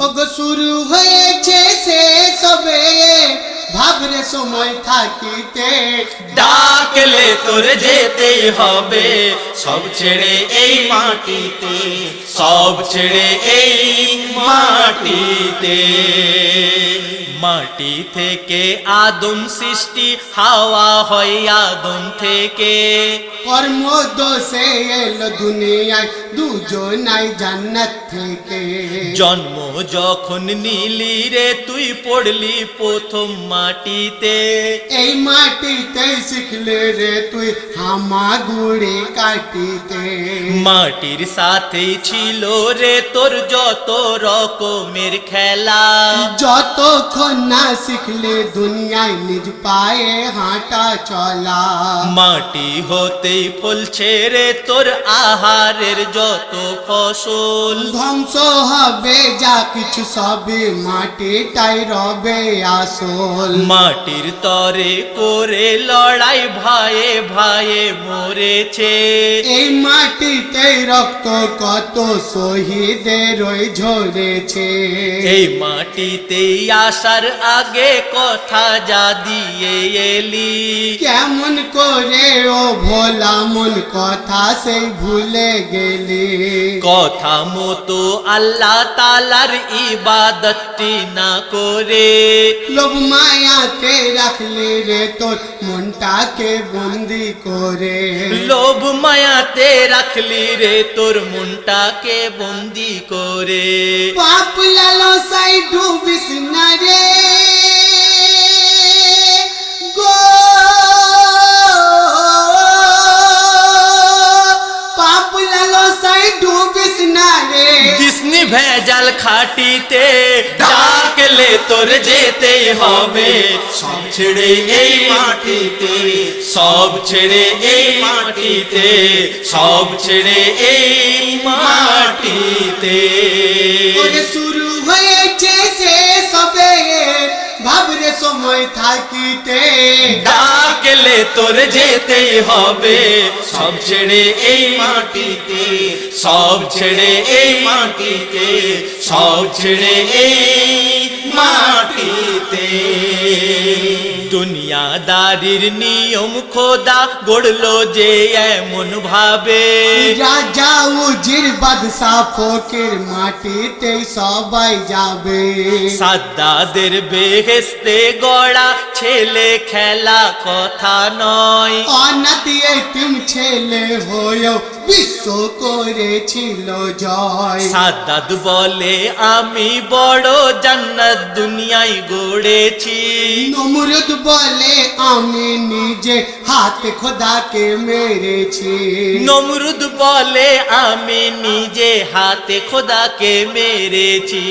ওগো শুরু হয়েছে শেষ হবে ভাবরে সময় থাকিতে ডাকলে তোর যেতেই হবে সব ছেড়ে এই মাটিতে, সব ছেড়ে এই মাটিতে। মাটি থেকে আদম সৃষ্টি, হাওয়া হয় আদম থেকে। কর্ম দোষে এলো দুনিয়ায় দুজনাই জান্নাত থেকে। জন্ম যখন নিলি রে তুই পড়লি প্রথম মাটিতে, এই মাটিতে শিখলে রে তুই হামাগুড়ি কাটিতে। মাটির সাথেই ছিল রে তোর যত রকমের খেলা। যতক্ষণ না শিখলে দুনিয়ায় নিজ পায়ে হাঁটা চলা। মাটি হতেই ফলছে রে তোর আহারের যত ফসল। ধ্বংস হবে যা কিছু সবই মাটিটাই রবে আসল। মাটির তরে করে লড়াই ভাইয়ে ভাইয়ে মরেছে। এই মাটিতে রক্ত কত শহীদের ওই ঝরেছে। এই মাটিতেই আসার আগে কথা যা দিয়ে এলি, কেমন করে ও ভোলা মন কথা সেই ভুলে গেলি। কথা মতো আল্লাহ তাআলার ইবাদতটি না করে লোভ মায়াতে রাখলি রে তোর মনটাকে বন্দি করে। লোভ মায়াতে রাখলি রে তোর মনটাকে বন্দি করে। পাপ লালসায় ডুবিস না রে গো, পাপ লালসায় ডুবিস না রে। দিসনি ভেজাল খাটিতে, ডাকলে তোর যেতেই হবে সব ছেড়ে এই মাটিতে, সব ছেড়ে এই মাটিতে, সব ছেড়ে এই মাটিতে। ওরে শুরু হয়েছে শেষ হবে ভাবরে সময় থাকিতে। ডাকলে তোর যেতেই হবে সব ছেড়ে এই মাটিতে, সব ছেড়ে এই মাটিতে, সব ছেড়ে এই মাটিতে। দুনিয়াদারির নিয়ম খোদা গড়লো যে এমন ভাবে, রাজা উজির বাদশা ফকির মাটিতে সবাই যাবে। সাদ্দাদের বেহেশতে গড়া ছেলে খেলা কথা নয়। অনাথ এতিম ছেলে হয়েও বিশ্ব করেছিল জয়। সাদ্দাদ বলে আমি বড় জান্নাত দুনিয়ায় গড়েছি। নমরুদ বলে আমি নিজে হাতে খোদাকে মেরেছি। নমরুদ বলে আমি নিজে হাতে খোদাকে মেরেছি।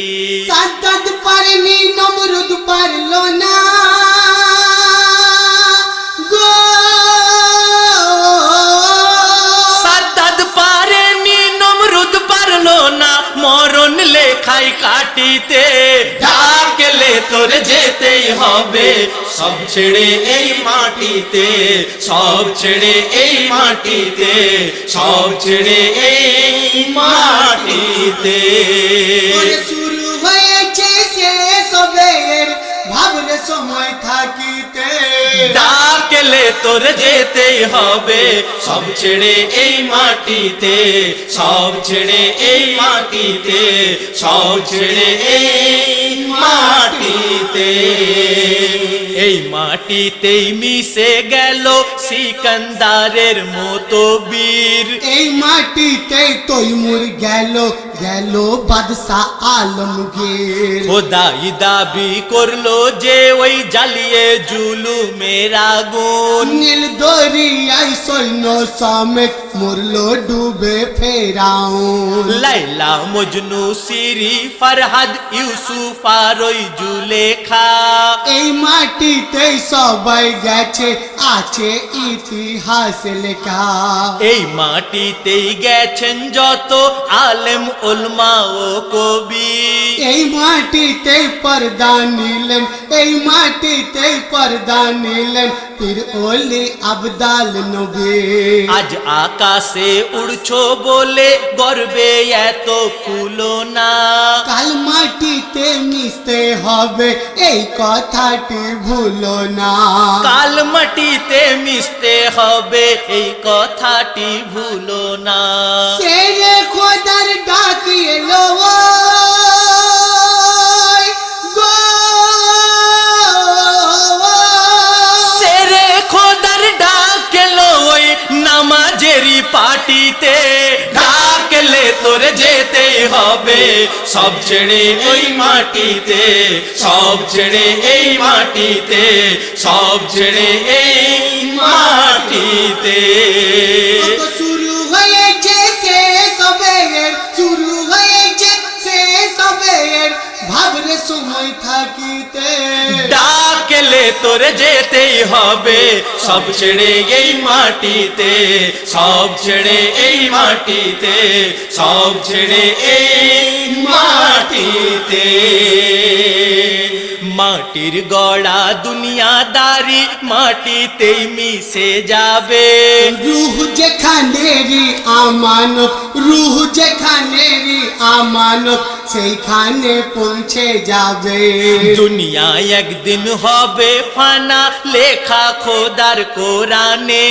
সাদ্দাদ পারেনি নমরুদ পারলো না গো, সাদ্দাদ পারেনি নমরুদ পারলো না মরণ লেখাই কাটিতে। ডাকলে তোর যেতেই হবে সব ছেড়ে এই মাটিতে, সব ছেড়ে এই মাটিতে, সব ছেড়ে এই মাটিতে। ওরে শুরু হয়েছে শেষ হবে ভাবরে সময় থাকিতে। ডাকলে তোর যেতেই হবে সব ছেড়ে এই মাটিতে, সব ছেড়ে এই মাটিতে, সব ছেড়ে এই মাটিতে। এই মাটিতেই মিশে গেল সিকান্দারের মতো বীর। এই মাটিতে তৈমুর গেল গেল বাদশা আলমগীর। খোদাই দাবি করলো যে ওই জ্বালিয়ে জুলুমের আগুন। নীল দরিয়ায় সৈন্য সমেত মরলো ডুবে ফেরাউন। লাইলা মজনু সিরি ফরহাদ ইউসুফ আর ওই জুলেখা। এই মাটিতে সবাই গেছে আছে ইতিহাস লেখা। এই মাটিতেই গেছেন যত আলেম উলমা ও কবি। এই মাটিতে পর্দা নিলেন, এই মাটিতে পর্দা নিলেন পীর ওলি আবদাল নবী। আজ আকাশে উড়ছো বলে গর্বে এত ফুলো না, কাল মাটিতে মিশতে হবে এই কথাটি ভুলো না। কাল মাটিতে মিশতে হবে এই কথাটি ভুলো না। সেরে খোদার ডাক এলো গো, সেরে খোদার ডাক এলো ওই নামাজেরই পাটিতে, ডাকলে তোর যেতেই হবে সব ছেড়ে ওই মাটিতে, সব ছেড়ে এই মাটিতে, সব ছেড়ে এই মাটিতে। শুরু হয়েছে শেষ হবে, শুরু হয়েছে শেষ হবে, ভাবরে সময় থাকিতে। ডাকলে তোরে যেতেই হবে সব ছেড়ে এই মাটিতে, সব ছেড়ে এই মাটিতে, সব ছেড়ে এই মাটিতে। মাটির গড়া দুনিয়াদারি মাটিতেই মিশে যাবে, রুহ যেখানেরই আমানত, রুহ যেখানেরই আমানত, সেইখানে পৌঁছে যাবে। দুনিয়ায় একদিন হবে ফানা লেখা খোদার কোরআনে,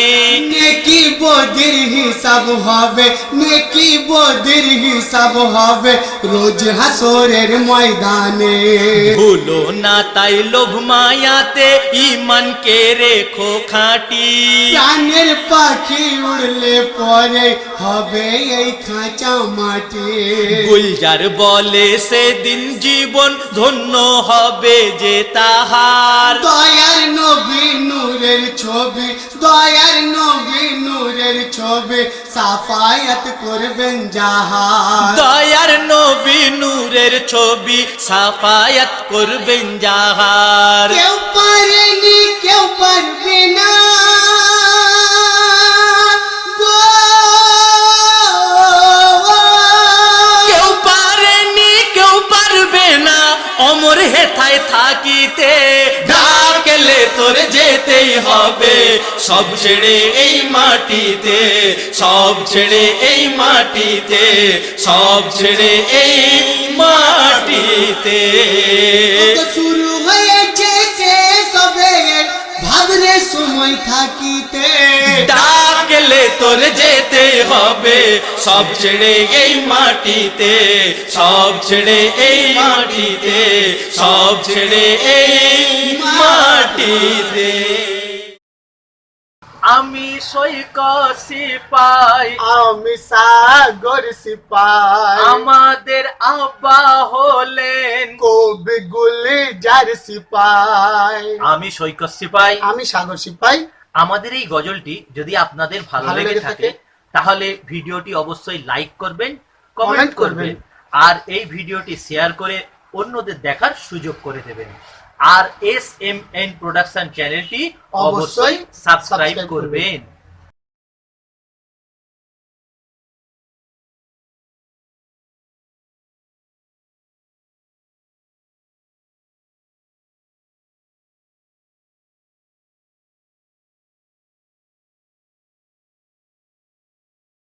নেকি বদির হিসাব হবে, নেকি বদির হিসাব হবে রোজ হাসরের ময়দানে। ভুলো না তাই লোভ মায়াতে ইমানকে রেখো খাঁটি, প্রাণের পাখি উড়লে পরে হবে এই খাঁচা মাটি। গুলজার বলে সেদিন জীবন ধন্য হবে যে তাহার, দয়ার নবী নূরের ছবি, দয়ার নবী নূরের ছবি সাফায়াত করবেন যাহার। দয়ার নবী নূরের ছবি সাফায়াত করবেন যাহার। কেউ পারেনি কেউ পারবে না গো, কেউ পারেনি কেউ পারবে না অমর হেথায় থাকিতে, ডাকলে তোর যেতেই হবে সব ছেড়ে এই মাটিতে, সব ছেড়ে এই মাটিতে, সব ছেড়ে এই মাটিতে। শুরু হয়েছে শেষ হবে ভাবরে সময় থাকিতে। ডাকলে তোর যেতে হবে সব ছেড়ে এই মাটিতে, সব ছেড়ে এই মাটিতে, সব ছেড়ে এই মাটিতে। আমি সৈক সিপাই, আমি সাগর সিপাই, আমাদের আব্বা হলেন কবি গুলজার সিপাই। আমি সৈক সিপাই, আমি সাগর সিপাই। আমাদের এই গজলটি যদি আপনাদের ভালো লেগে থাকে তাহলে ভিডিওটি অবশ্যই লাইক করবেন, কমেন্ট করবেন, আর এই ভিডিওটি শেয়ার করে অন্যদের দেখার সুযোগ করে দেবেন। আর SMN প্রোডাকশন চ্যানেলটি অবশ্যই সাবস্ক্রাইব করবেন।